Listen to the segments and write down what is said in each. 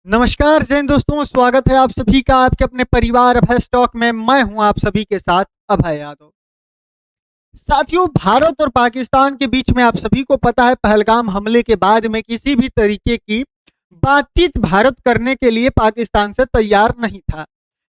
नमस्कार जैन दोस्तों, स्वागत है आप सभी का आपके अपने परिवार अभय स्टॉक में। मैं हूं आप सभी के साथ अभय यादव। साथियों, भारत और पाकिस्तान के बीच में आप सभी को पता है, पहलगाम हमले के बाद में किसी भी तरीके की बातचीत भारत करने के लिए पाकिस्तान से तैयार नहीं था,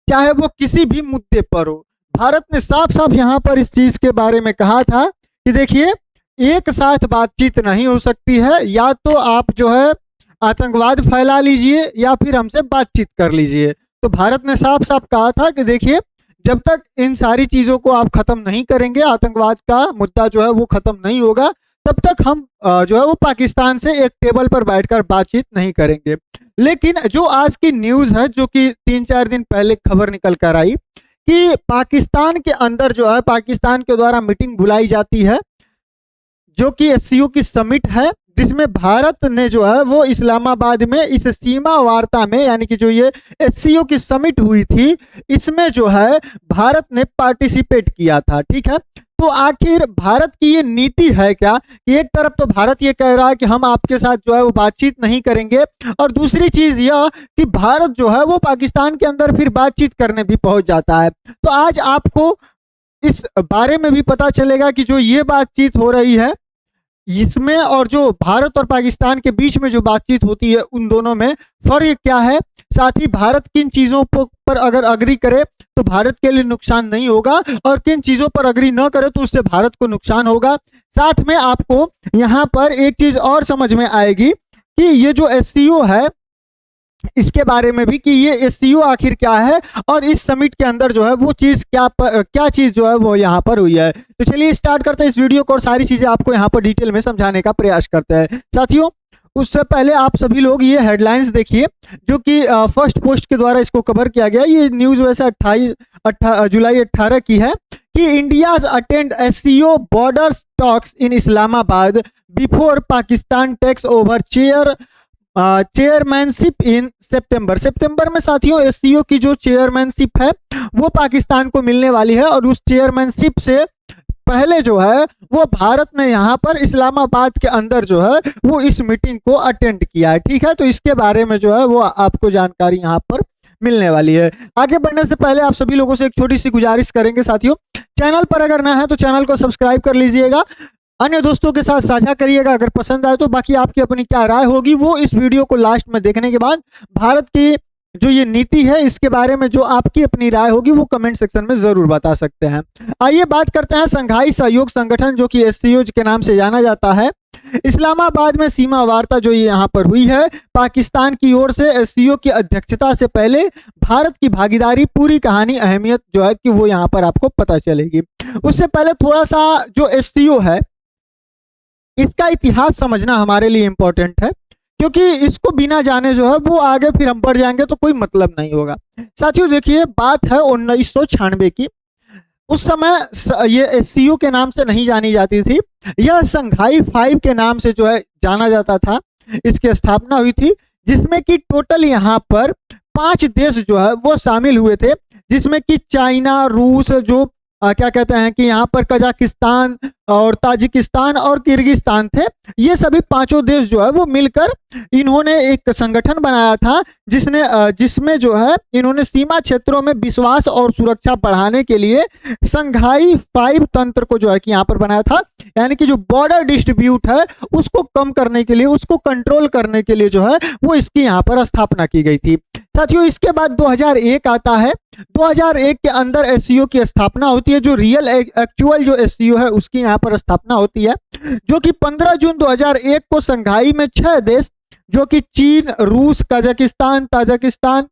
चाहे वो किसी भी मुद्दे पर हो। भारत ने साफ साफ यहाँ पर इस चीज के बारे में कहा था कि देखिए, एक साथ बातचीत नहीं हो सकती है, या तो आप जो है आतंकवाद फैला लीजिए या फिर हमसे बातचीत कर लीजिए। तो भारत ने साफ साफ कहा था कि देखिए, जब तक इन सारी चीजों को आप खत्म नहीं करेंगे, आतंकवाद का मुद्दा जो है वो खत्म नहीं होगा, तब तक हम जो है वो पाकिस्तान से एक टेबल पर बैठकर बातचीत नहीं करेंगे। लेकिन जो आज की न्यूज है, जो कि 3-4 दिन पहले खबर निकल कर आई कि पाकिस्तान के अंदर जो है पाकिस्तान के द्वारा मीटिंग बुलाई जाती है, जो कि एससीओ की समिट है, जिसमें भारत ने जो है वो इस्लामाबाद में इस सीमा वार्ता में, यानी कि जो ये एससीओ की समिट हुई थी, इसमें जो है भारत ने पार्टिसिपेट किया था। ठीक है, तो आखिर भारत की ये नीति है क्या कि एक तरफ तो भारत ये कह रहा है कि हम आपके साथ जो है वो बातचीत नहीं करेंगे, और दूसरी चीज यह कि भारत जो है वो पाकिस्तान के अंदर फिर बातचीत करने भी पहुंच जाता है। तो आज आपको इस बारे में भी पता चलेगा कि जो ये बातचीत हो रही है इसमें और जो भारत और पाकिस्तान के बीच में जो बातचीत होती है, उन दोनों में फर्क क्या है। साथ ही भारत किन चीजों पर अगर अग्री करे तो भारत के लिए नुकसान नहीं होगा, और किन चीजों पर अग्री न करे तो उससे भारत को नुकसान होगा। साथ में आपको यहाँ पर एक चीज और समझ में आएगी कि ये जो एससीओ है, इसके बारे में भी कि ये एससीओ आखिर क्या है, और इस समिट के अंदर जो है वो चीज क्या चीज जो है वो यहाँ पर हुई है। तो चलिए स्टार्ट करते हैं इस वीडियो को, और सारी चीजें आपको यहाँ पर डिटेल में समझाने का प्रयास करते हैं। साथियों, उससे पहले आप सभी लोग ये हेडलाइंस देखिए, जो कि फर्स्ट पोस्ट के द्वारा इसको कवर किया गया। ये न्यूज वैसे 28 जुलाई 18 की है कि India's attend SCO border talks in Islamabad before Pakistan takes over chairmanship in सितंबर में साथियों एससीओ की जो चेयरमैनशिप है वो पाकिस्तान को मिलने वाली है, और उस चेयरमैनशिप से पहले जो है वो भारत ने यहाँ पर इस्लामाबाद के अंदर जो है वो इस मीटिंग को अटेंड किया है। ठीक है, तो इसके बारे में जो है वो आपको जानकारी यहाँ पर मिलने वाली है। आगे बढ़ने से पहले आप सभी लोगों से एक छोटी सी गुजारिश करेंगे साथियों, चैनल पर अगर ना है तो चैनल को सब्सक्राइब कर लीजिएगा, अन्य दोस्तों के साथ साझा करिएगा अगर पसंद आए तो। बाकी आपकी अपनी क्या राय होगी वो इस वीडियो को लास्ट में देखने के बाद, भारत की जो ये नीति है इसके बारे में जो आपकी अपनी राय होगी वो कमेंट सेक्शन में जरूर बता सकते हैं। आइए बात करते हैं संघाई सहयोग संगठन, जो कि एससीओ के नाम से जाना जाता है। इस्लामाबाद में सीमा वार्ता जो ये यहाँ पर हुई है, पाकिस्तान की ओर से एससीओ की अध्यक्षता से पहले भारत की भागीदारी, पूरी कहानी, अहमियत जो है कि वो यहाँ पर आपको पता चलेगी। उससे पहले थोड़ा सा जो एससीओ है इसका इतिहास समझना हमारे लिए इंपॉर्टेंट है, क्योंकि इसको बिना जाने जो है वो आगे फिर हम बढ़ जाएंगे तो कोई मतलब नहीं होगा। साथियों देखिए, बात है 1996 की। उस समय ये एससीओ के नाम से नहीं जानी जाती थी, यह संघाई 5 के नाम से जो है जाना जाता था। इसकी स्थापना हुई थी, जिसमें कि टोटल यहाँ पर 5 देश जो है वो शामिल हुए थे, जिसमें कि चाइना, रूस, जो क्या कहते हैं कि यहाँ पर कजाकिस्तान और ताजिकिस्तान और किर्गिस्तान थे। ये सभी 5 देश जो है वो मिलकर इन्होंने एक संगठन बनाया था, जिसमें जो है इन्होंने सीमा क्षेत्रों में विश्वास और सुरक्षा बढ़ाने के लिए संघाई 5 तंत्र को जो है कि यहाँ पर बनाया था। यानी कि जो बॉर्डर डिस्ट्रीब्यूट है उसको कम करने के लिए, उसको कंट्रोल करने के लिए जो है वो इसकी यहाँ पर स्थापना की गई थी। साथियों, इसके बाद 2001 आता है। 2001 के अंदर एससीओ की स्थापना होती है, जो रियल एक्चुअल जो एससीओ है उसकी यहाँ पर स्थापना होती है, जो कि 15 जून 2001 को संघाई में 6 देश, जो कि चीन, रूस, कजाकिस्तान, ताजिकिस्तान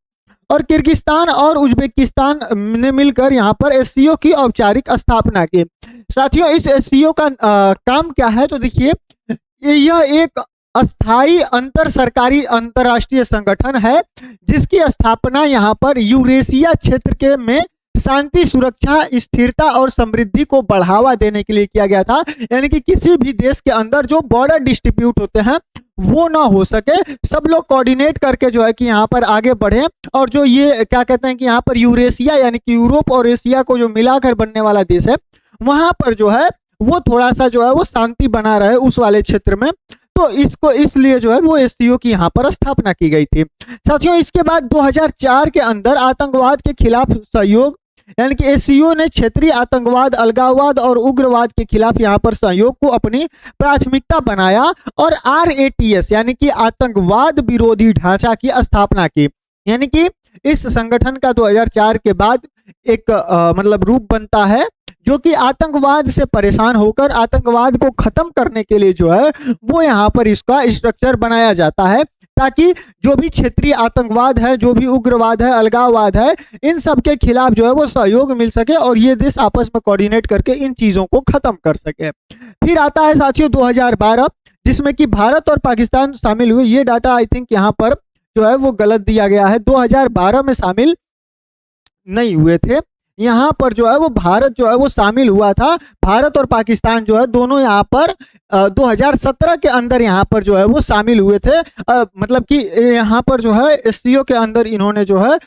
और किर्गिस्तान और उज्बेकिस्तान ने मिलकर यहाँ पर एससीओ की औपचारिक स्थापना की। साथियों, इस एससीओ का काम क्या है, तो देखिए, यह एक अस्थाई अंतर सरकारी अंतरराष्ट्रीय संगठन है, जिसकी स्थापना यहाँ पर यूरेशिया क्षेत्र के में शांति, सुरक्षा, स्थिरता और समृद्धि को बढ़ावा देने के लिए किया गया था। यानी कि किसी भी देश के अंदर जो बॉर्डर डिस्ट्रीब्यूट होते हैं वो ना हो सके, सब लोग कोऑर्डिनेट करके जो है कि यहाँ पर आगे बढ़े, और जो ये क्या कहते हैं कि यहाँ पर यूरेशिया यानी कि यूरोप और एशिया को जो मिलाकर बनने वाला देश है, वहां पर जो है वो थोड़ा सा जो है वो शांति बना रहे उस वाले क्षेत्र में। तो इसको इसलिए जो है वो एससीओ की यहाँ पर स्थापना की गई थी। साथियों इसके बाद 2004 के अंदर आतंकवाद के खिलाफ सहयोग यानी कि एससीओ ने क्षेत्रीय आतंकवाद, अलगाववाद और उग्रवाद के खिलाफ यहाँ पर सहयोग को अपनी प्राथमिकता बनाया और आरएटीएस यानी कि आतंकवाद विरोधी ढांचा की स्थापना की। यानी कि इस संगठन का 2004 के बाद एक मतलब रूप बनता है जो कि आतंकवाद से परेशान होकर आतंकवाद को खत्म करने के लिए जो है वो यहाँ पर इसका स्ट्रक्चर बनाया जाता है, ताकि जो भी क्षेत्रीय आतंकवाद है, जो भी उग्रवाद है, अलगाववाद है, इन सब के खिलाफ जो है वो सहयोग मिल सके और ये देश आपस में कोऑर्डिनेट करके इन चीजों को खत्म कर सके। फिर आता है साथियों 2012, जिसमें कि भारत और पाकिस्तान शामिल हुए। ये डाटा आई थिंक यहाँ पर जो है वो गलत दिया गया है, 2012 में शामिल नहीं हुए थे। यहाँ पर जो है वो भारत जो है वो शामिल हुआ था। भारत और पाकिस्तान जो है दोनों यहाँ पर 2017 के अंदर यहाँ पर जो है वो शामिल हुए थे। मतलब कि यहाँ पर जो है एससीओ के अंदर इन्होंने जो है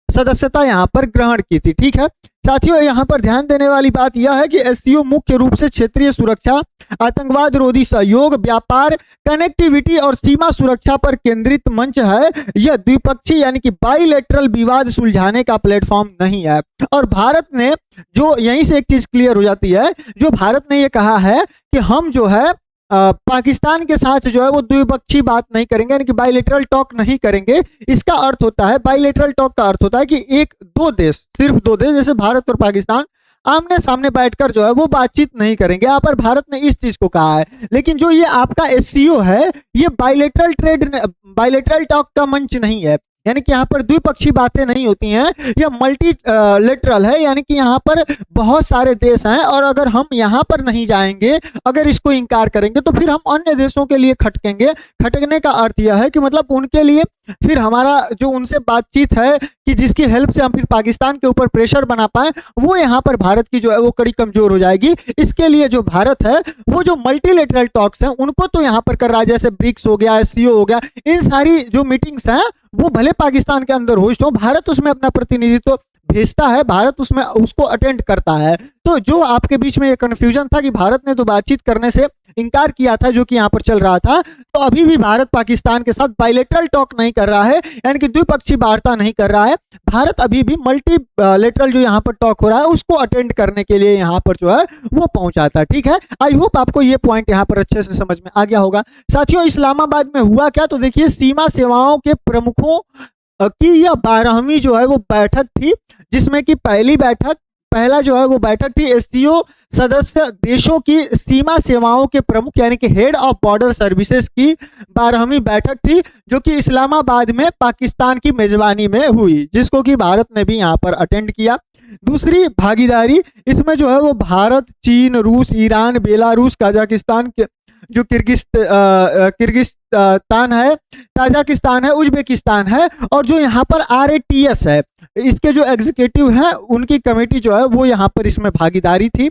सदस्यता यहाँ पर ग्रहण की थी। ठीक है साथियों, यहाँ पर ध्यान देने वाली बात यह है कि एससीओ मुख्य रूप से क्षेत्रीय सुरक्षा, आतंकवाद रोधी सहयोग, व्यापार, कनेक्टिविटी और सीमा सुरक्षा पर केंद्रित मंच है। यह द्विपक्षीय यानी कि बाइलेटरल विवाद सुलझाने का प्लेटफॉर्म नहीं है। और भारत ने जो यहीं से एक चीज क्लियर हो जाती है, जो भारत ने ये कहा है कि हम जो है पाकिस्तान के साथ जो है वो द्विपक्षीय बात नहीं करेंगे, यानी कि बाइलेटरल टॉक नहीं करेंगे। इसका अर्थ होता है, बाइलेटरल टॉक का अर्थ होता है कि एक दो देश, सिर्फ दो देश जैसे भारत और पाकिस्तान आमने सामने बैठकर जो है वो बातचीत नहीं करेंगे। यहाँ पर भारत ने इस चीज को कहा है। लेकिन जो ये आपका एससीओ है ये बाइलेटरल टॉक का मंच नहीं है, यानी कि यहाँ पर द्विपक्षीय बातें नहीं होती हैं। यह मल्टीलेटरल है, यानी कि यहाँ पर बहुत सारे देश हैं और अगर हम यहाँ पर नहीं जाएंगे, अगर इसको इनकार करेंगे तो फिर हम अन्य देशों के लिए खटकेंगे। खटकने का अर्थ यह है कि मतलब उनके लिए फिर हमारा जो उनसे बातचीत है कि जिसकी हेल्प से हम फिर पाकिस्तान के ऊपर प्रेशर बना पाए, वो यहाँ पर भारत की जो है वो कड़ी कमजोर हो जाएगी। इसके लिए जो भारत है वो जो मल्टीलेटरल टॉक्स हैं उनको तो यहाँ पर कर रहा है, जैसे ब्रिक्स हो गया, एससीओ हो गया, इन सारी जो मीटिंग्स हैं वो भले पाकिस्तान के अंदर होस्ट हो, भारत उसमें अपना प्रतिनिधित्व भेजता है, भारत उसमें उसको अटेंड करता है। तो जो आपके बीच में ये कंफ्यूजन था कि भारत ने तो बातचीत करने से इनकार किया था, जो कि यहाँ पर चल रहा था, तो अभी भी भारत पाकिस्तान के साथ बाइलेटरल टॉक नहीं कर रहा है, यानी कि द्विपक्षीय वार्ता नहीं कर रहा है। भारत अभी भी मल्टीलेटरल जो यहाँ पर टॉक हो रहा है उसको अटेंड करने के लिए यहाँ पर जो है वो पहुंचाता है। ठीक है, आई होप आपको ये पॉइंट यहाँ पर अच्छे से समझ में आ गया होगा। साथियों इस्लामाबाद में हुआ क्या, तो देखिए सीमा सेवाओं के प्रमुखों की यह 12वीं जो है वो बैठक थी, जिसमें कि पहला जो है वो बैठक थी एससीओ सदस्य देशों की सीमा सेवाओं के प्रमुख यानी कि हेड ऑफ बॉर्डर सर्विसेज की 12वीं बैठक थी, जो कि इस्लामाबाद में पाकिस्तान की मेजबानी में हुई, जिसको कि भारत ने भी यहाँ पर अटेंड किया। दूसरी भागीदारी इसमें जो है वो भारत, चीन, रूस, ईरान, बेलारूस, कजाकिस्तान के जो किर्गिस्तान है, ताजिकिस्तान है, उज्बेकिस्तान है, और जो यहाँ पर आरएटीएस है, इसके जो एग्जीक्यूटिव हैं उनकी कमेटी जो है वो यहाँ पर इसमें भागीदारी थी।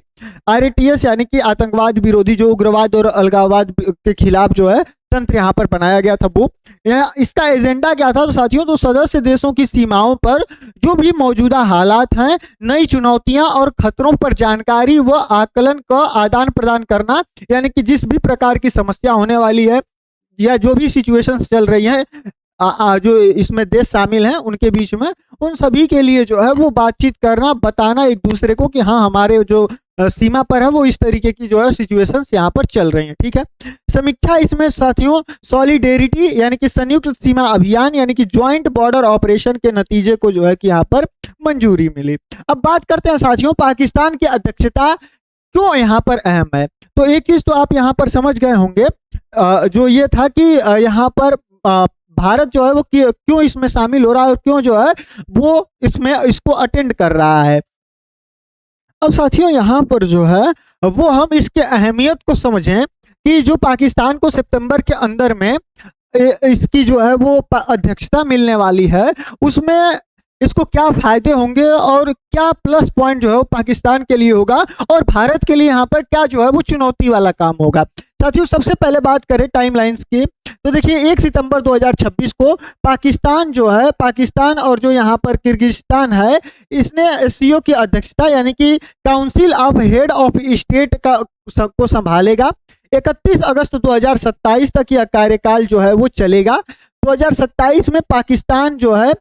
आरएटीएस यानी कि आतंकवाद विरोधी, जो उग्रवाद और अलगाववाद के खिलाफ जो है तंत्र यहाँ पर बनाया गया था वो। इसका एजेंडा क्या था तो साथियों, तो सदस्य देशों की सीमाओं पर जो भी मौजूदा हालात हैं, नई चुनौतियां और खतरों पर जानकारी व आकलन का आदान प्रदान करना, यानी कि जिस भी प्रकार की समस्या होने वाली है या जो भी सिचुएशंस चल रही हैं, जो इसमें देश शामिल हैं उनके बीच में, उन सभी के लिए जो है वो बातचीत करना, बताना एक दूसरे को कि हाँ हमारे जो सीमा पर है वो इस तरीके की जो है सिचुएशंस यहाँ पर चल रही हैं। ठीक है, समीक्षा इसमें साथियों सॉलिडेरिटी यानी कि संयुक्त सीमा अभियान यानी कि ज्वाइंट बॉर्डर ऑपरेशन के नतीजे को जो है कि यहाँ पर मंजूरी मिली। अब बात करते हैं साथियों पाकिस्तान की अध्यक्षता क्यों यहाँ पर अहम है। तो एक चीज तो आप यहाँ पर समझ गए होंगे, जो ये था कि यहाँ पर भारत जो है वो क्यों इसमें शामिल हो रहा है और क्यों जो है वो इसको अटेंड कर रहा है। अब साथियों यहाँ पर जो है वो हम इसके अहमियत को समझें कि जो पाकिस्तान को सितंबर के अंदर में इसकी जो है वो अध्यक्षता मिलने वाली है, उसमें इसको क्या फायदे होंगे और क्या प्लस पॉइंट जो है वो पाकिस्तान के लिए होगा और भारत के लिए यहाँ पर क्या जो है वो चुनौती वाला काम होगा। साथियों सबसे पहले बात करें टाइमलाइंस की, तो देखिए 1 सितंबर 2026 को पाकिस्तान और जो यहाँ पर किर्गिस्तान है, इसने एससीओ की अध्यक्षता यानी कि council of head of state को संभालेगा। 31 अगस्त 2027 तक यह कार्यकाल जो है वो चलेगा। 2027 में पाकिस्तान जो है,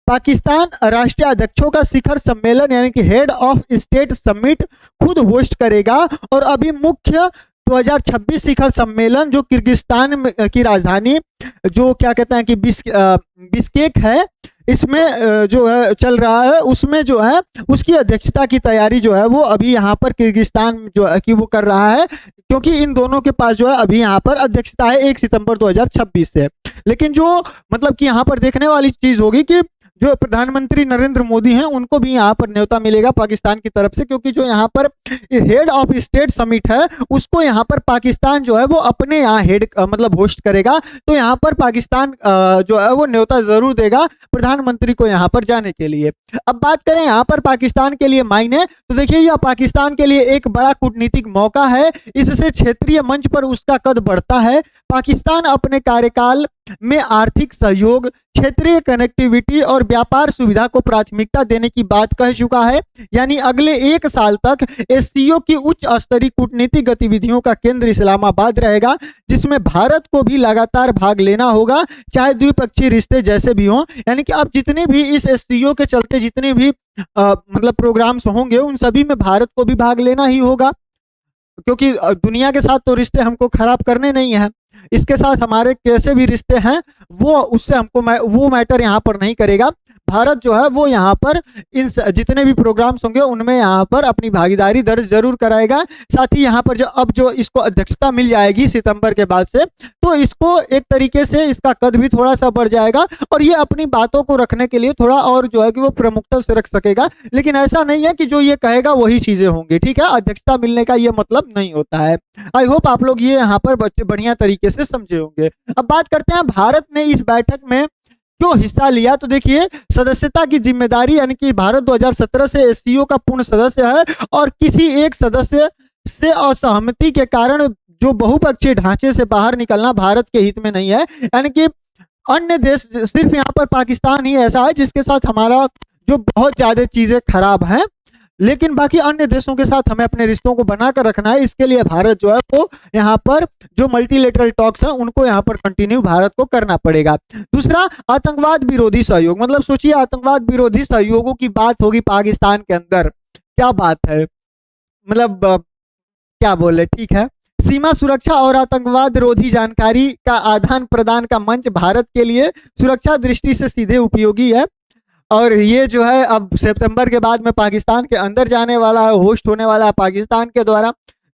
पाकिस्तान राष्ट्रीय अध्यक्षों का शिखर सम्मेलन यानी कि हेड ऑफ स्टेट समिट खुद होस्ट करेगा। और अभी मुख्य 2026 शिखर सम्मेलन जो किर्गिस्तान की राजधानी जो क्या कहते हैं कि बिश्केक है, इसमें जो है चल रहा है, उसमें जो है उसकी अध्यक्षता की तैयारी जो है वो अभी यहाँ पर किर्गिस्तान जो है कि वो कर रहा है, क्योंकि इन दोनों के पास जो है अभी यहाँ पर अध्यक्षता है 1 सितंबर 2026 से। लेकिन जो मतलब कि यहाँ पर देखने वाली चीज होगी कि जो प्रधानमंत्री नरेंद्र मोदी हैं उनको भी यहाँ पर न्योता मिलेगा पाकिस्तान की तरफ से, क्योंकि जो यहाँ पर हेड ऑफ स्टेट समिट है उसको यहाँ पर पाकिस्तान जो है वो अपने यहाँ हेड मतलब होस्ट करेगा। तो यहाँ पर पाकिस्तान जो है वो न्योता जरूर देगा प्रधानमंत्री को यहाँ पर जाने के लिए। अब बात करें यहाँ पर पाकिस्तान के लिए मायने, तो देखिए यह पाकिस्तान के लिए एक बड़ा कूटनीतिक मौका है। इससे क्षेत्रीय मंच पर उसका कद बढ़ता है। पाकिस्तान अपने कार्यकाल में आर्थिक सहयोग, क्षेत्रीय कनेक्टिविटी और व्यापार सुविधा को प्राथमिकता देने की बात कह चुका है। यानी अगले 1 साल तक एससीओ की उच्च स्तरीय कूटनीतिक गतिविधियों का केंद्र इस्लामाबाद रहेगा, जिसमें भारत को भी लगातार भाग लेना होगा, चाहे द्विपक्षीय रिश्ते जैसे भी हों। यानी कि अब जितने भी इस एससीओ के चलते जितने भी मतलब प्रोग्राम्स होंगे उन सभी में भारत को भी भाग लेना ही होगा, क्योंकि दुनिया के साथ तो रिश्ते हमको खराब करने नहीं है। इसके साथ हमारे कैसे भी रिश्ते हैं वो उससे हमको वो मैटर यहाँ पर नहीं करेगा। भारत जो है वो यहाँ पर इन जितने भी प्रोग्राम्स होंगे उनमें यहाँ पर अपनी भागीदारी दर्ज जरूर कराएगा। साथ ही यहाँ पर जो इसको अध्यक्षता मिल जाएगी सितंबर के बाद से, तो इसको एक तरीके से इसका कद भी थोड़ा सा बढ़ जाएगा और ये अपनी बातों को रखने के लिए थोड़ा और जो है कि वो प्रमुखता से रख सकेगा। लेकिन ऐसा नहीं है कि जो ये कहेगा वही चीजें होंगी, ठीक है। अध्यक्षता मिलने का ये मतलब नहीं होता है। आई होप आप लोग ये यहाँ पर बढ़िया तरीके से समझे होंगे। अब बात करते हैं भारत ने इस बैठक में क्यों हिस्सा लिया। तो देखिए सदस्यता की जिम्मेदारी यानी कि भारत 2017 से एससीओ का पूर्ण सदस्य है और किसी एक सदस्य से असहमति के कारण जो बहुपक्षीय ढांचे से बाहर निकलना भारत के हित में नहीं है। यानी कि अन्य देश, सिर्फ यहाँ पर पाकिस्तान ही ऐसा है जिसके साथ हमारा जो बहुत ज्यादा चीजें खराब हैं, लेकिन बाकी अन्य देशों के साथ हमें अपने रिश्तों को बनाकर रखना है। इसके लिए भारत जो है वो यहाँ पर जो मल्टीलेटरल टॉक्स हैं उनको यहाँ पर कंटिन्यू भारत को करना पड़ेगा। दूसरा, आतंकवाद विरोधी सहयोग, मतलब सोचिए आतंकवाद विरोधी सहयोगों की बात होगी पाकिस्तान के अंदर, क्या बात है, मतलब क्या बोले, ठीक है। सीमा सुरक्षा और आतंकवाद विरोधी जानकारी का आदान प्रदान का मंच भारत के लिए सुरक्षा दृष्टि से सीधे उपयोगी है। और ये जो है अब सितंबर के बाद में पाकिस्तान के अंदर जाने वाला है, होस्ट होने वाला है, पाकिस्तान के द्वारा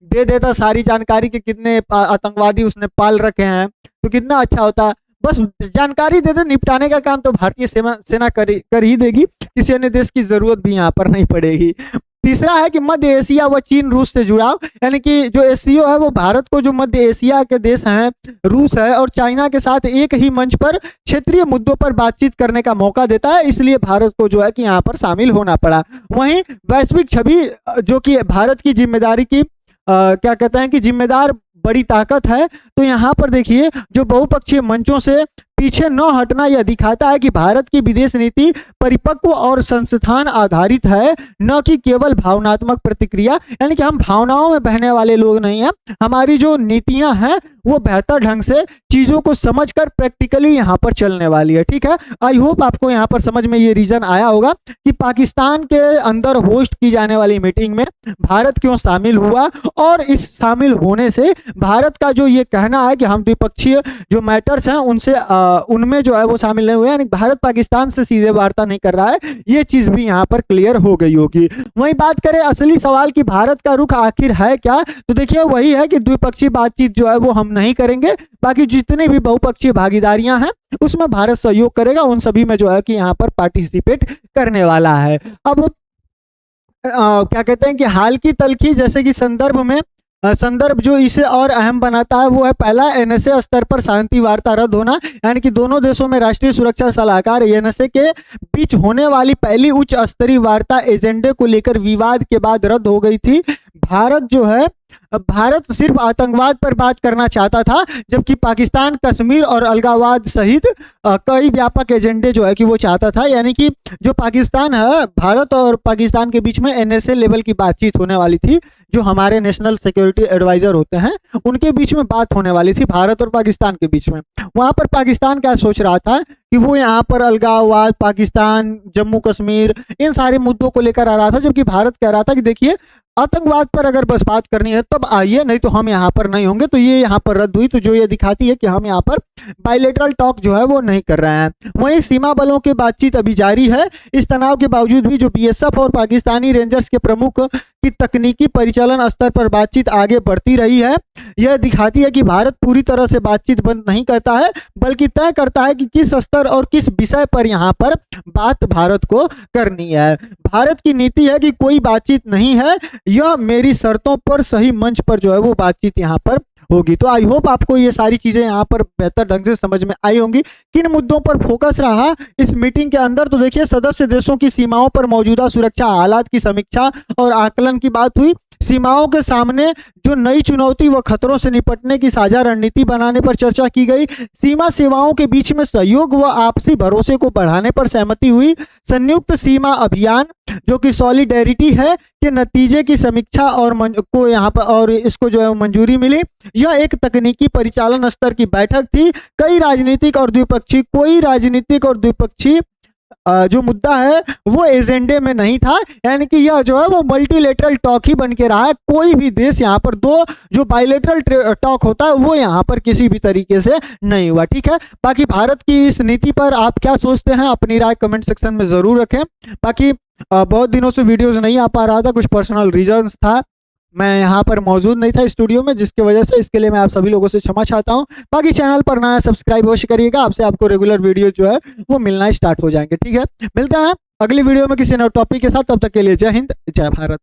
दे देता सारी जानकारी कि कितने आतंकवादी उसने पाल रखे हैं, तो कितना अच्छा होता। बस जानकारी दे दे, निपटाने का काम तो भारतीय सेना कर ही देगी, किसी अन्य देश की जरूरत भी यहाँ पर नहीं पड़ेगी। तीसरा है कि मध्य एशिया व चीन रूस से जुड़ाव, यानी कि जो एससीओ है वो भारत को जो मध्य एशिया के देश हैं, रूस है और चाइना के साथ एक ही मंच पर क्षेत्रीय मुद्दों पर बातचीत करने का मौका देता है, इसलिए भारत को जो है कि यहाँ पर शामिल होना पड़ा। वहीं वैश्विक छवि जो कि भारत की जिम्मेदारी की क्या कहते हैं कि जिम्मेदार बड़ी ताकत है, तो यहाँ पर देखिए जो बहुपक्षीय मंचों से पीछे न हटना यह दिखाता है कि भारत की विदेश नीति परिपक्व और संस्थान आधारित है, न कि केवल भावनात्मक प्रतिक्रिया। यानी कि हम भावनाओं में बहने वाले लोग नहीं हैं, हमारी जो नीतियां हैं वो बेहतर ढंग से चीजों को समझकर प्रैक्टिकली यहाँ पर चलने वाली है, ठीक है। आई होप आपको यहाँ पर समझ में ये रीजन आया होगा कि पाकिस्तान के अंदर होस्ट की जाने वाली मीटिंग में भारत क्यों शामिल हुआ और इस शामिल होने से भारत का जो ये कहना है कि हम द्विपक्षीय जो मैटर्स हैं उनसे उनमें जो है वो शामिल नहीं हुए, यानी भारत पाकिस्तान से सीधे वार्ता नहीं कर रहा है, ये चीज भी यहाँ पर क्लियर हो गई होगी। वहीं बात करें असली सवाल कि भारत का रुख आखिर है क्या, तो देखिए वही है कि द्विपक्षीय बातचीत जो है वो हम नहीं करेंगे, बाकी जितने भी बहुपक्षीय भागीदारियां हैं उसमें भारत सहयोग करेगा, उन सभी में जो है कि यहाँ पर पार्टिसिपेट करने वाला है। अब क्या कहते हैं कि हाल की तलखी जैसे कि संदर्भ जो इसे और अहम बनाता है वो है पहला, एनएसए स्तर पर शांति वार्ता रद्द होना, यानी कि दोनों देशों में राष्ट्रीय सुरक्षा सलाहकार एनएसए के बीच होने वाली पहली उच्च स्तरीय वार्ता एजेंडे को लेकर विवाद के बाद रद्द हो गई थी। भारत जो है भारत सिर्फ आतंकवाद पर बात करना चाहता था, जबकि पाकिस्तान कश्मीर और अलगाववाद सहित कई व्यापक एजेंडे जो है कि वो चाहता था। यानी कि जो पाकिस्तान है, भारत और पाकिस्तान के बीच में NSA लेवल की बातचीत होने वाली थी, जो हमारे नेशनल सिक्योरिटी एडवाइजर होते हैं उनके बीच में बात होने वाली थी भारत और पाकिस्तान के बीच में। वहां पर पाकिस्तान क्या सोच रहा था कि वो यहाँ पर अलगाववाद, पाकिस्तान, जम्मू कश्मीर, इन सारे मुद्दों को लेकर आ रहा था, जबकि भारत कह रहा था कि देखिए आतंकवाद पर अगर बस बात करनी है तब आइए, नहीं तो हम यहाँ पर नहीं होंगे। तो ये यहाँ पर रद्द हुई, तो जो ये दिखाती है कि हम यहाँ पर बायलेटरल टॉक जो है वो नहीं कर रहे हैं। वहीं सीमा बलों की बातचीत अभी जारी है। इस तनाव के बावजूद भी जो BSF और पाकिस्तानी रेंजर्स के प्रमुख की तकनीकी परिचालन स्तर पर बातचीत आगे बढ़ती रही है। यह दिखाती है कि भारत पूरी तरह से बातचीत बंद नहीं करता है, बल्कि तय करता है कि किस स्तर और किस विषय पर यहाँ पर बात भारत को करनी है। भारत की नीति है कि कोई बातचीत नहीं है, यह मेरी शर्तों पर सही मंच पर जो है वो बातचीत यहाँ पर होगी। तो आई होप आपको ये सारी चीजें यहाँ पर बेहतर ढंग से समझ में आई होंगी। किन मुद्दों पर फोकस रहा इस मीटिंग के अंदर, तो देखिए सदस्य देशों की सीमाओं पर मौजूदा सुरक्षा हालात की समीक्षा और आकलन की बात हुई। सीमाओं के सामने जो नई चुनौती व खतरों से निपटने की साझा रणनीति बनाने पर चर्चा की गई। सीमा सेवाओं के बीच में सहयोग व आपसी भरोसे को बढ़ाने पर सहमति हुई। संयुक्त सीमा अभियान जो कि सॉलिडेरिटी है के नतीजे की समीक्षा और को यहाँ पर और इसको जो है मंजूरी मिली। यह एक तकनीकी परिचालन स्तर की बैठक थी। कोई राजनीतिक और द्विपक्षीय जो मुद्दा है वो एजेंडे में नहीं था। यानी कि यह जो है वो मल्टीलेटरल टॉक ही बन के रहा है। कोई भी देश यहाँ पर दो जो बायलेटरल टॉक होता है वो यहाँ पर किसी भी तरीके से नहीं हुआ। ठीक है, बाकी भारत की इस नीति पर आप क्या सोचते हैं, अपनी राय कमेंट सेक्शन में जरूर रखें। बाकी बहुत दिनों से वीडियोस नहीं आ पा रहा था, कुछ पर्सनल रीजंस था, मैं यहाँ पर मौजूद नहीं था स्टूडियो में, जिसकी वजह से इसके लिए मैं आप सभी लोगों से क्षमा चाहता हूँ। बाकी चैनल पर नया सब्सक्राइब अवश्य करिएगा, आपको रेगुलर वीडियो जो है वो मिलना स्टार्ट हो जाएंगे। ठीक है, मिलते हैं अगली वीडियो में किसी नए टॉपिक के साथ। तब तक के लिए जय हिंद, जय भारत।